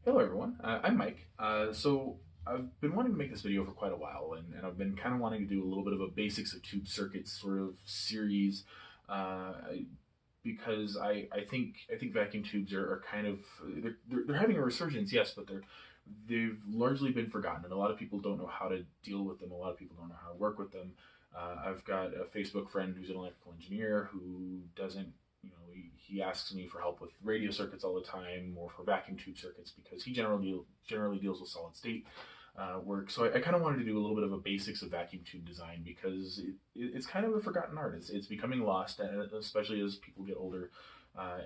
Hello everyone, I'm Mike. So I've been wanting to make this video for quite a while, and I've been kind of wanting to do a little bit of a basics of tube circuits sort of series, uh, because I think vacuum tubes are kind of they're having a resurgence, yes, but they've largely been forgotten, and a lot of people don't know how to deal with them. A lot of people don't know how to work with them. I've got a Facebook friend who's an electrical engineer who doesn't, he asks me for help with radio circuits all the time or for vacuum tube circuits because he generally deals with solid state work. So I kind of wanted to do a little bit of a basics of vacuum tube design because it's kind of a forgotten art. It's becoming lost, especially as people get older.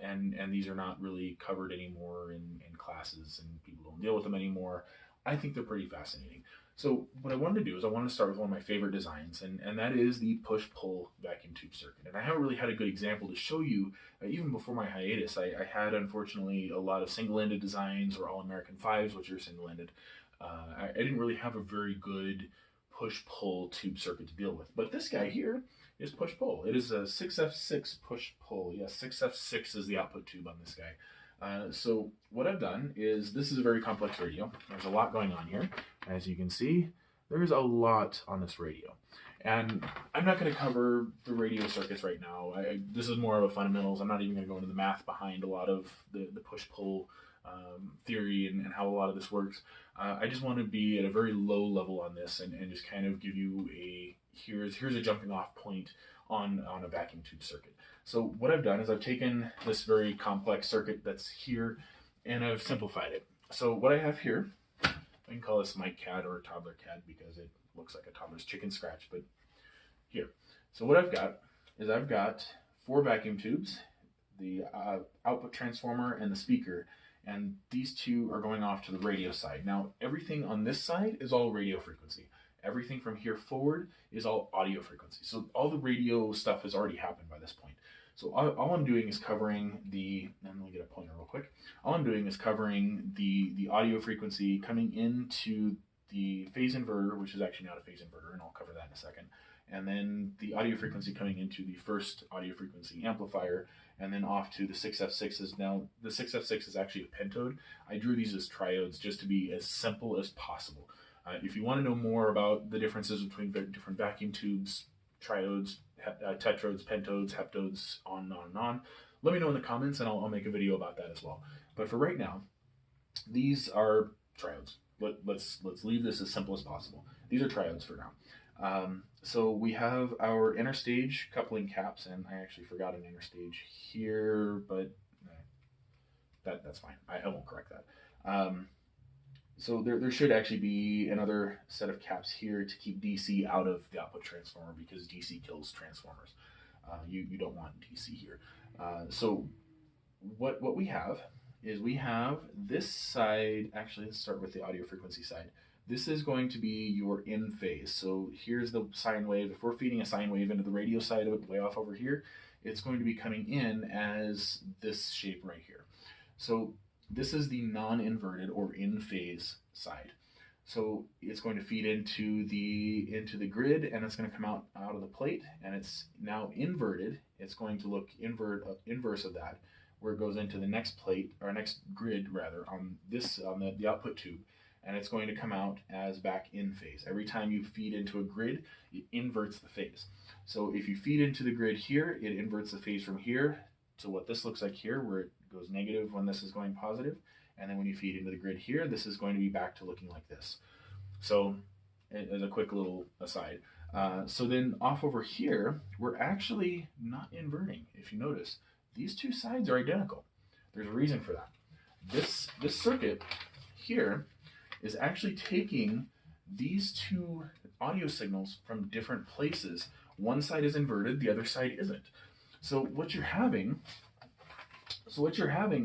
And these are not really covered anymore in classes, and people don't deal with them anymore. I think they're pretty fascinating. So what I wanted to do is I wanted to start with one of my favorite designs, and that is the push-pull vacuum tube circuit. And I haven't really had a good example to show you. Even before my hiatus, I had, unfortunately, a lot of single-ended designs or all-American fives, which are single-ended. I didn't really have a very good push-pull tube circuit to deal with. But this guy here is push-pull. It is a 6F6 push-pull. Yes, 6F6 is the output tube on this guy. So what I've done is, this is a very complex radio. There's a lot going on here. As you can see, there's a lot on this radio. And I'm not going to cover the radio circuits right now. This is more of a fundamentals. I'm not even going to go into the math behind a lot of the push-pull theory and how a lot of this works. I just want to be at a very low level on this and just kind of give you here's a jumping off point on a vacuum tube circuit. So what I've done is I've taken this very complex circuit that's here and I've simplified it. So what I have here, I can call this Mike CAD or Toddler CAD because it looks like a toddler's chicken scratch, but here. So what I've got is I've got 4 vacuum tubes, the output transformer and the speaker, and these two are going off to the radio side. Now everything on this side is all radio frequency. Everything from here forward is all audio frequency. So all the radio stuff has already happened by this point. So all I'm doing is covering and let me get a pointer real quick. All I'm doing is covering the audio frequency coming into the phase inverter, which is actually not a phase inverter, and I'll cover that in a second. And then the audio frequency coming into the first audio frequency amplifier, and then off to the 6F6s. Now, the 6F6 is actually a pentode. I drew these as triodes just to be as simple as possible. If you want to know more about the differences between different vacuum tubes, triodes, tetrodes, pentodes, heptodes, on and on and on, let me know in the comments and I'll make a video about that as well. But for right now, these are triodes. Let's leave this as simple as possible. These are triodes for now. So we have our interstage coupling caps, and I actually forgot an interstage here, but that's fine. I won't correct that. So there should actually be another set of caps here to keep DC out of the output transformer because DC kills transformers. You don't want DC here. So what we have is we have this side. Actually, let's start with the audio frequency side. This is going to be your in phase. So here's the sine wave. If we're feeding a sine wave into the radio side of it way off over here, it's going to be coming in as this shape right here. So this is the non-inverted or in phase side. So it's going to feed into the grid, and it's going to come out of the plate, and it's now inverted. It's going to look inverse of that, where it goes into the next plate, or next grid rather, on the output tube, and it's going to come out as back in phase. Every time you feed into a grid, it inverts the phase. So if you feed into the grid here, it inverts the phase from here to what this looks like here, where it goes negative when this is going positive. And then when you feed into the grid here, this is going to be back to looking like this. So as a quick little aside. So then off over here, we're actually not inverting. If you notice, these two sides are identical. There's a reason for that. This circuit here is actually taking these two audio signals from different places. One side is inverted, the other side isn't. So what you're having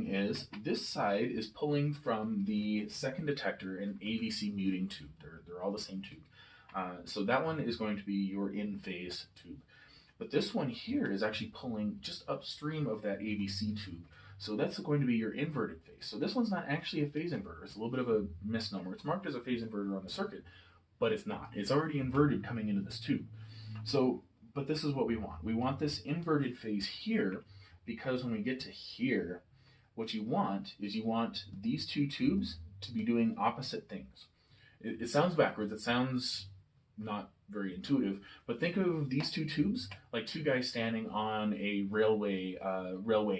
is this side is pulling from the second detector and AVC muting tube. They're all the same tube. So that one is going to be your in phase tube. But this one here is actually pulling just upstream of that AVC tube. So that's going to be your inverted phase. So this one's not actually a phase inverter. It's a little bit of a misnomer. It's marked as a phase inverter on the circuit, but it's not. It's already inverted coming into this tube. So, but this is what we want. We want this inverted phase here because when we get to here, what you want is you want these two tubes to be doing opposite things. It sounds backwards. It sounds not very intuitive, but think of these two tubes like two guys standing on a railway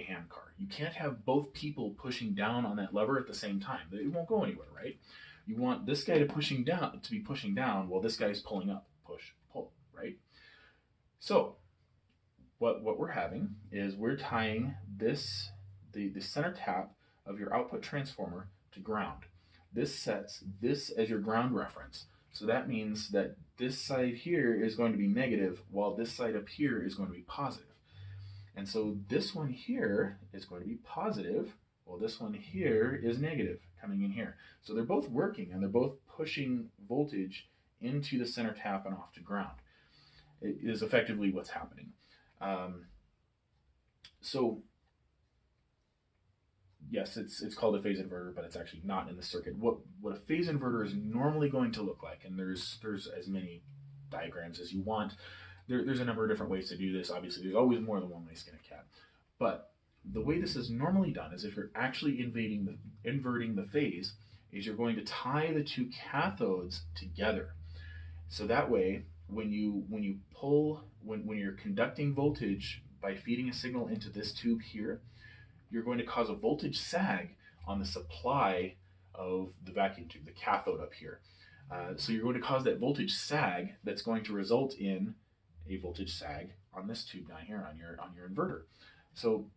handcar. You can't have both people pushing down on that lever at the same time. It won't go anywhere, right? You want this guy to be pushing down while this guy's pulling up. Push, pull, right? So what we're having is we're tying this the center tap of your output transformer to ground. This sets this as your ground reference. So that means that this side here is going to be negative while this side up here is going to be positive. And so this one here is going to be positive while this one here is negative coming in here. So they're both working and they're both pushing voltage into the center tap and off to ground. It is effectively what's happening. So yes, it's called a phase inverter, but it's actually not in the circuit. What a phase inverter is normally going to look like, and there's as many diagrams as you want. There's a number of different ways to do this. Obviously, there's always more than one way to skin a cat. But the way this is normally done is if you're actually inverting the phase, is you're going to tie the two cathodes together. So that way, when you're conducting voltage by feeding a signal into this tube here, you're going to cause a voltage sag on the supply of the vacuum tube, the cathode up here. So you're going to cause that voltage sag that's going to result in a voltage sag on this tube down here on your inverter. So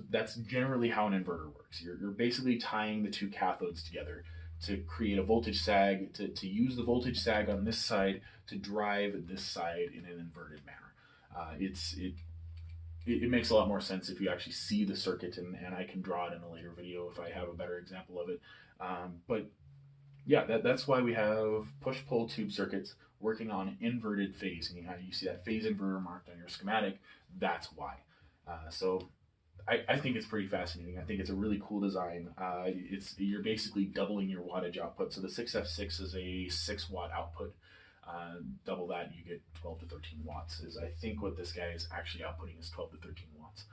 that's generally how an inverter works. You're basically tying the two cathodes together to create a voltage sag, to use the voltage sag on this side to drive this side in an inverted manner. It makes a lot more sense if you actually see the circuit, and I can draw it in a later video if I have a better example of it. But yeah, that's why we have push-pull tube circuits working on inverted phase. And you see that phase inverter marked on your schematic. That's why. So I think it's pretty fascinating. I think it's a really cool design. You're basically doubling your wattage output. So the 6F6 is a 6-watt output. Double that, you get 12 to 13 watts. Is I think what this guy is actually outputting is 12 to 13 watts.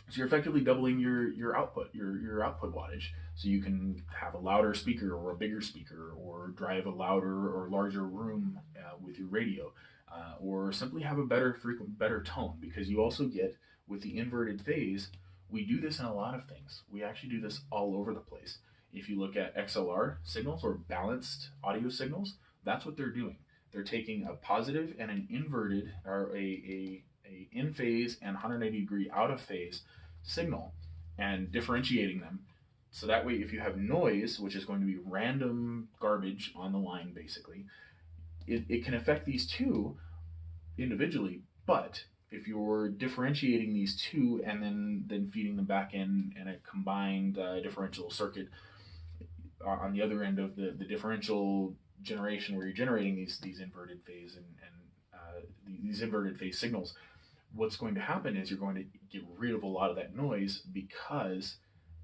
So you're effectively doubling your output, your output wattage. So you can have a louder speaker or a bigger speaker, or drive a louder or larger room with your radio, or simply have a better tone, because you also get, with the inverted phase, we do this in a lot of things. We actually do this all over the place. If you look at XLR signals or balanced audio signals, that's what they're doing. They're taking a positive and an inverted, or a in phase and 180 degree out of phase signal, and differentiating them. So that way, if you have noise, which is going to be random garbage on the line, basically, it can affect these two individually. But if you're differentiating these two and then feeding them back in a combined differential circuit on the other end of the differential generation, where you're generating these inverted phase and these inverted phase signals, what's going to happen is you're going to get rid of a lot of that noise, because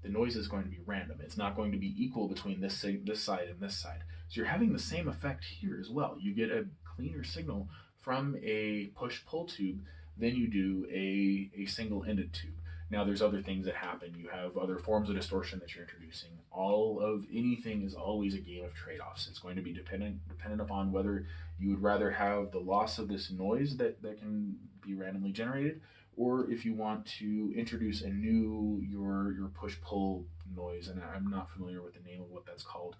the noise is going to be random. It's not going to be equal between this side and this side. So you're having the same effect here as well. You get a cleaner signal from a push-pull tube than you do a single-ended tube. Now, there's other things that happen. You have other forms of distortion that you're introducing. All of anything is always a game of trade-offs. It's going to be dependent upon whether you would rather have the loss of this noise that can be randomly generated, or if you want to introduce a new your push-pull noise. And I'm not familiar with the name of what that's called,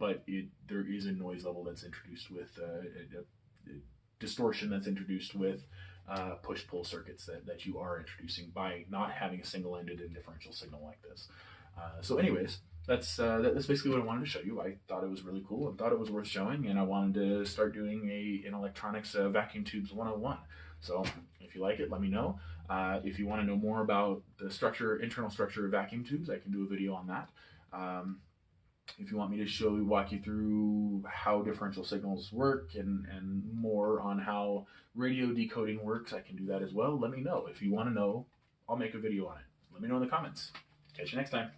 but there is a noise level that's introduced with a distortion that's introduced with push-pull circuits that you are introducing by not having a single-ended and differential signal like this. So anyways, that's basically what I wanted to show you. I thought it was really cool and thought it was worth showing, and I wanted to start doing an electronics vacuum tubes 101. So if you like it, let me know. If you want to know more about the internal structure of vacuum tubes, I can do a video on that. If you want me to walk you through how differential signals work and more on how radio decoding works, I can do that as well. Let me know. If you want to know, I'll make a video on it. Let me know in the comments. Catch you next time.